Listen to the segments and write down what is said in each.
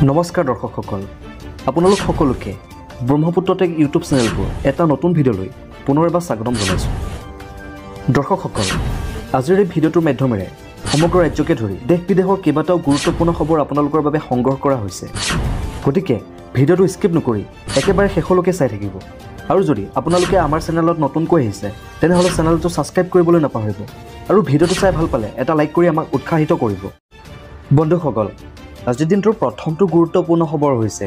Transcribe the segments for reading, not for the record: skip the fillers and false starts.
নমস্কাৰ দৰ্শকসকল, আপোনালোক সকলোকে ব্ৰহ্মপুত্ৰ টেক ইউটিউব চেনেলটোৰ এটা নতুন ভিডিঅ'লৈ পুনৰ এবাৰ স্বাগতম জনাইছোঁ। দৰ্শকসকল, আজিৰ এই ভিডিঅ'টোৰ মাধ্যমেৰে সমগ্ৰ ৰাজ্যকে ধৰি দেশ বিদেশৰ কেইবাটাও গুৰুত্বপূৰ্ণ খবৰ আপোনালোকৰ বাবে সংগ্ৰহ কৰা হৈছে। গতিকে ভিডিঅ'টো স্কিপ নকৰি একেবাৰে শেষলৈকে চাই থাকিব। আৰু যদি আপোনালোকে আমাৰ চেনেলত নতুনকৈ আহিছে তেনেহ'লে চেনেলটো ছাবস্ক্ৰাইব কৰিবলৈ নাপাহৰিব আৰু ভিডিঅ'টো চাই ভাল পালে এটা লাইক কৰি আমাক উৎসাহিত কৰিব। বন্ধুসকল, আজিৰ দিনটোৰ প্ৰথমটো গুৰুত্বপূৰ্ণ খবৰ হৈছে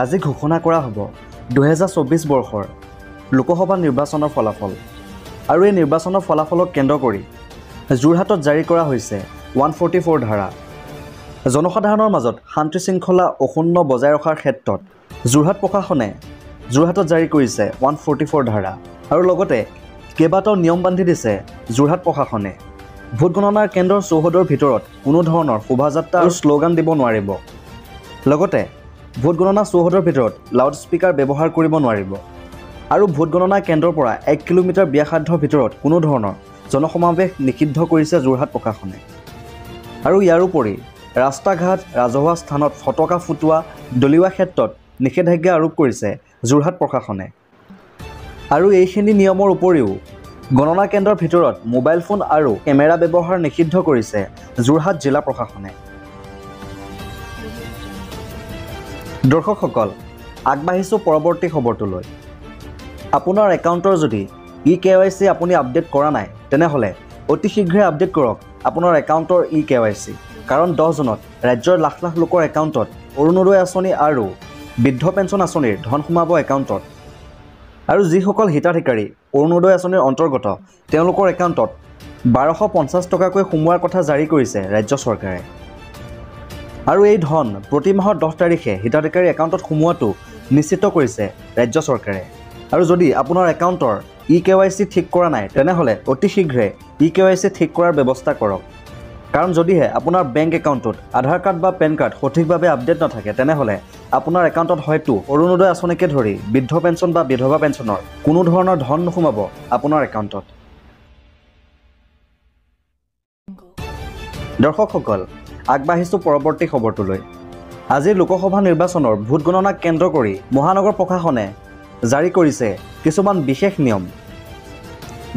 আজি ঘোষণা কৰা হ'ব 2024 বৰ্ষৰ লোকসভা নিৰ্বাচনৰ ফলাফল। আৰু এই নিৰ্বাচনৰ ফলাফলক কেন্দ্ৰ কৰি যোৰহাটত জাৰি কৰা হৈছে 144 ধাৰা। জনসাধাৰণৰ মাজত শান্তি শৃংখলা অক্ষুণ্ণ বজাই ৰখাৰ ক্ষেত্ৰত যোৰহাট প্ৰশাসনে যোৰহাটত জাৰি কৰিছে 144 ধাৰা আৰু লগতে কেইবাটাও নিয়ম বান্ধি দিছে যোৰহাট প্ৰশাসনে। ভোট গণনাৰ কেন্দ্ৰৰ চৌহদৰ ভিতৰত কোনো ধৰণৰ শোভাযাত্ৰা আৰু শ্লোগান দিব নোৱাৰিব। লগতে ভোট গণনা চৌহদৰ ভিতৰত লাউড স্পীকাৰ ব্যৱহাৰ কৰিব নোৱাৰিব আৰু ভোট গণনা কেন্দ্ৰৰ পৰা 1 কিলোমিটাৰ ব্যাসাৰ্ধৰ ভিতৰত কোনো ধৰণৰ জনসমাৱেশ নিষিদ্ধ কৰিছে যোৰহাট প্ৰশাসনে। আৰু ইয়াৰ উপৰি ৰাস্তা ঘাট ৰাজহুৱা স্থানত ফটকা ফুটোৱা দলিওৱা ক্ষেত্ৰত নিষেধাজ্ঞা আৰোপ কৰিছে যোৰহাট প্ৰশাসনে। আৰু এইখিনি নিয়মৰ উপৰিও গণনা কেন্দ্ৰৰ ভিতৰত মোবাইল ফোন আৰু কেমেৰা ব্যৱহাৰ নিষিদ্ধ কৰিছে যোৰহাট জিলা প্ৰশাসনে। দৰ্শকসকল, আগবাঢ়িছোঁ পৰৱৰ্তী খবৰটোলৈ। আপোনাৰ একাউণ্টৰ যদি eKYC আপুনি আপডেট কৰা নাই তেনেহ'লে অতি শীঘ্ৰে আপডেট কৰক আপোনাৰ একাউণ্টৰ eKYC। কাৰণ 10 জুনত ৰাজ্যৰ লাখ লাখ লোকৰ একাউণ্টত অৰুণোদয় আঁচনি আৰু বৃদ্ধ পেঞ্চন আঁচনিৰ ধন সোমাব একাউণ্টত। আৰু যিসকল হিতাধিকাৰী অৰুণোদয় আঁচনিৰ অন্তৰ্গত তেওঁলোকৰ একাউণ্টত 1250 টকাকৈ সোমোৱাৰ কথা জাৰি কৰিছে ৰাজ্য চৰকাৰে। আৰু এই ধন প্ৰতি মাহৰ 10 তাৰিখে হিতাধিকাৰীৰ একাউণ্টত সোমোৱাটো নিশ্চিত কৰিছে ৰাজ্য চৰকাৰে। আৰু যদি আপোনাৰ একাউণ্টৰ eKYC ঠিক কৰা নাই তেনেহ'লে অতি শীঘ্ৰে eKYC ঠিক কৰাৰ ব্যৱস্থা কৰক। কাৰণ যদিহে আপোনাৰ বেংক একাউণ্টত আধাৰ কাৰ্ড বা পেন কাৰ্ড সঠিকভাৱে আপডেট নাথাকে তেনেহ'লে আপোনাৰ একাউণ্টত হয়তো অৰুণোদয় আঁচনিকে ধৰি বৃদ্ধ পেঞ্চন বা বিধৱা পেঞ্চনৰ কোনো ধৰণৰ ধন নোসোমাব আপোনাৰ একাউণ্টত। দৰ্শকসকল, আগবাঢ়িছোঁ পৰৱৰ্তী খবৰটোলৈ। আজিৰ লোকসভা নিৰ্বাচনৰ ভোট গণনাক কেন্দ্ৰ কৰি মহানগৰ প্ৰশাসনে জাৰি কৰিছে কিছুমান বিশেষ নিয়ম।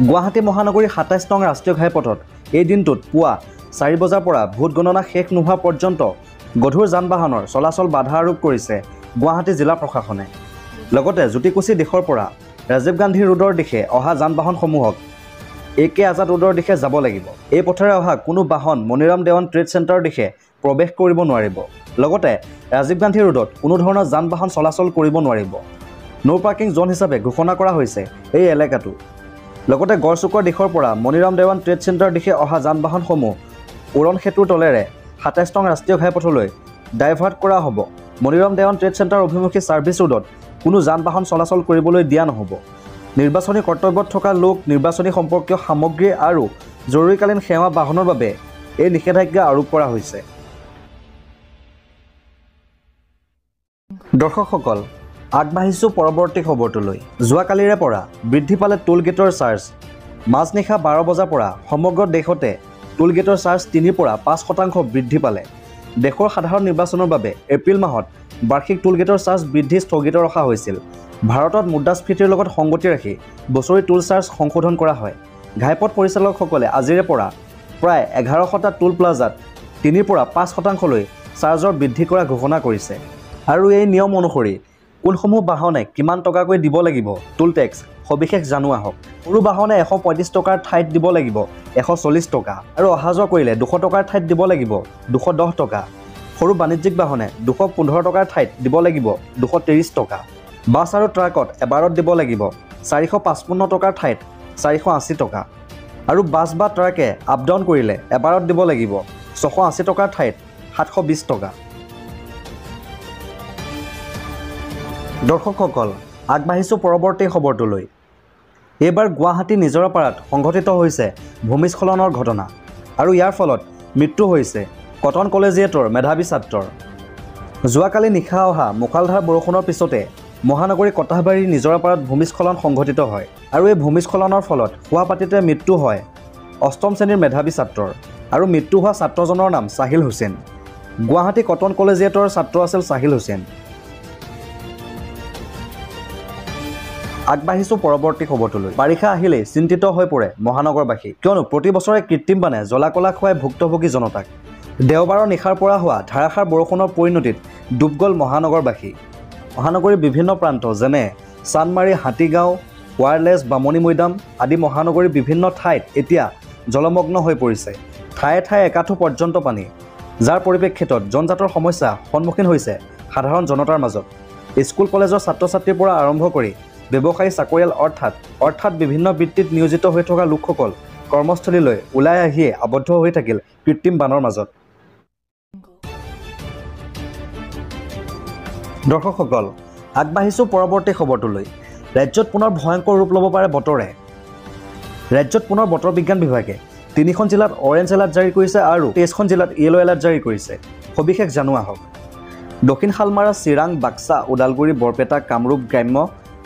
গুৱাহাটী মহানগৰী 27 নং ৰাষ্ট্ৰীয় ঘাইপথত এই দিনটোত পুৱা 4 বজাৰ পৰা ভোট গণনা শেষ নোহোৱা পৰ্যন্ত গধুৰ যান বাহনৰ চলাচল বাধা আৰোপ কৰিছে গুৱাহাটী জিলা প্ৰশাসনে। লগতে জ্যোতিকুছি দিশৰ পৰা ৰাজীৱ গান্ধী ৰোডৰ দিশে অহা যান বাহনসমূহক AK আজাদ ৰোডৰ দিশে যাব লাগিব। এই পথেৰে অহা কোনো বাহন মণিৰাম দেৱান ট্ৰেড চেণ্টাৰৰ দিশে প্ৰৱেশ কৰিব নোৱাৰিব। লগতে ৰাজীৱ গান্ধী ৰোডত কোনো ধৰণৰ যান বাহন চলাচল কৰিব নোৱাৰিব। ন' পাৰ্কিং জ'ন হিচাপে ঘোষণা কৰা হৈছে এই এলেকাটো। লগতে গড়চুকৰ দিশৰ পৰা মণিৰাম দেৱান ট্ৰেড চেণ্টাৰৰ দিশে অহা যান বাহনসমূহ উৰণ সেতুৰ তলেৰে 27 নং ৰাষ্ট্ৰীয় ঘাইপথলৈ ডাইভাৰ্ট কৰা হ'ব। মণিৰাম দেৱান ট্ৰেড চেণ্টাৰ অভিমুখী ছাৰ্ভিচ ৰোডত কোনো যান বাহন চলাচল কৰিবলৈ দিয়া নহ'ব। নিৰ্বাচনী কৰ্তব্যত থকা লোক, নিৰ্বাচনী সম্পৰ্কীয় সামগ্ৰী আৰু জৰুৰীকালীন সেৱা বাহনৰ বাবে এই নিষেধাজ্ঞা আৰোপ কৰা হৈছে। দৰ্শকসকল, আগবাঢ়িছোঁ পৰৱৰ্তী খবৰটোলৈ। যোৱাকালিৰে পৰা বৃদ্ধি পালে টোল গেটৰ চাৰ্জ। মাজনিশা 12 বজাৰ পৰা সমগ্ৰ দেশতে টোল গেটৰ চাৰ্জ 3 পৰা 5% বৃদ্ধি পালে। দেশৰ সাধাৰণ নিৰ্বাচনৰ বাবে এপ্ৰিল মাহত বাৰ্ষিক টোল গেটৰ চাৰ্জ বৃদ্ধি স্থগিত ৰখা হৈছিল। ভাৰতত মুদ্ৰাস্ফীতিৰ লগত সংগতি ৰাখি বছৰি টোল চাৰ্জ সংশোধন কৰা হয়। ঘাইপথ পৰিচালকসকলে আজিৰে পৰা প্ৰায় 1100টা টোল প্লাজাত 3 পৰা 5%লৈ চাৰ্জৰ বৃদ্ধি কৰা ঘোষণা কৰিছে। আৰু এই নিয়ম অনুসৰি কোনসমূহ বাহনে কিমান টকাকৈ দিব লাগিব টোল টেক্স সবিশেষ জানোৱা হওক। সৰু বাহনে 135 টকাৰ ঠাইত দিব লাগিব 140 টকা আৰু অহা যোৱা কৰিলে 200 টকাৰ ঠাইত দিব লাগিব 210 টকা। সৰু বাণিজ্যিক বাহনে 215 টকাৰ ঠাইত দিব লাগিব 230 টকা। বাছ আৰু ট্ৰাকত এবাৰত দিব লাগিব 455 টকাৰ ঠাইত 480 টকা। আৰু বাছ বা ট্ৰাকে আপ ডাউন কৰিলে এবাৰত দিব লাগিব 680 টকাৰ ঠাইত 720 টকা। দৰ্শকসকল, আগবাঢ়িছোঁ পৰৱৰ্তী খবৰটোলৈ। এইবাৰ গুৱাহাটী নিজৰাপাৰাত সংঘটিত হৈছে ভূমিস্খলনৰ ঘটনা আৰু ইয়াৰ ফলত মৃত্যু হৈছে কটন কলেজিয়েটৰ মেধাৱী ছাত্ৰৰ। যোৱাকালি নিশা অহা মুষলধাৰ বৰষুণৰ পিছতে মহানগৰী কটাহবাৰী নিজৰাপাৰাত ভূমিস্খলন সংঘটিত হয়। আৰু এই ভূমিস্খলনৰ ফলত শুৱাপাতিতে মৃত্যু হয় 8ম শ্ৰেণীৰ মেধাৱী ছাত্ৰৰ। আৰু মৃত্যু হোৱা ছাত্ৰজনৰ নাম চাহিল হুছেইন। গুৱাহাটী কটন কলেজিয়েটৰ ছাত্ৰ আছিল চাহিল হুছেইন। আগবাঢ়িছোঁ পৰৱৰ্তী খবৰটোলৈ। বাৰিষা আহিলেই চিন্তিত হৈ পৰে মহানগৰবাসী, কিয়নো প্ৰতি বছৰে কৃত্ৰিম বানে জ্বলা-কলা খুৱাই ভুক্তভোগী জনতাক। দেওবাৰৰ নিশাৰ পৰা হোৱা ধাৰাসাৰ বৰষুণৰ পৰিণতিত ডুব গ'ল মহানগৰবাসী। মহানগৰীৰ বিভিন্ন প্ৰান্ত যেনে চান্দমাৰী, হাতীগাঁও, ৱায়াৰলেছ, বামনী মৈদাম আদি মহানগৰীৰ বিভিন্ন ঠাইত এতিয়া জলমগ্ন হৈ পৰিছে। ঠায়ে ঠায়ে একাঠু পৰ্যন্ত পানী, যাৰ পৰিপ্ৰেক্ষিতত যানজঁটৰ সমস্যা সন্মুখীন হৈছে সাধাৰণ জনতাৰ মাজত। স্কুল কলেজৰ ছাত্ৰ-ছাত্ৰীৰ পৰা আৰম্ভ কৰি ব্যৱসায়ী, চাকৰিয়াল অৰ্থাৎ বিভিন্ন বৃত্তিত নিয়োজিত হৈ থকা লোকসকল কৰ্মস্থলীলৈ ওলাই আহিয়ে আবদ্ধ হৈ থাকিল কৃত্ৰিম বানৰ মাজত। দৰ্শকসকল, আগবাঢ়িছোঁ পৰৱৰ্তী খবৰটোলৈ। ৰাজ্যত পুনৰ ভয়ংকৰ ৰূপ ল'ব পাৰে বতৰে। ৰাজ্যত পুনৰ বতৰ বিজ্ঞান বিভাগে 3খন জিলাত অৰেঞ্জ এলাৰ্ট জাৰি কৰিছে আৰু 23খন জিলাত য়েলো এলাৰ্ট জাৰি কৰিছে। সবিশেষ জানো আহক। দক্ষিণ শালমাৰা, চিৰাং, বাক্সা, ওদালগুৰি, বৰপেটা, কামৰূপ গ্ৰাম্য,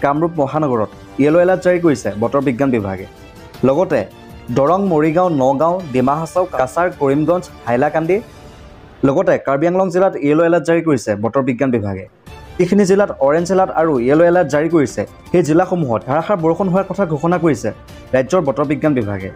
কামৰূপ মহানগৰত য়েলো এলাৰ্ট জাৰি কৰিছে বতৰ বিজ্ঞান বিভাগে। লগতে দৰং, মৰিগাঁও, নগাঁও, ডিমা হাছাও, কাছাৰ, কৰিমগঞ্জ, হাইলাকান্দি লগতে কাৰ্বি আংলং জিলাত য়েলো এলাৰ্ট জাৰি কৰিছে বতৰ বিজ্ঞান বিভাগে। এইখিনি জিলাত অৰেঞ্জ এলাৰ্ট আৰু য়েলো এলাৰ্ট জাৰি কৰিছে। সেই জিলাসমূহত ধাৰাসাৰ বৰষুণ হোৱাৰ কথা ঘোষণা কৰিছে ৰাজ্যৰ বতৰ বিজ্ঞান বিভাগে।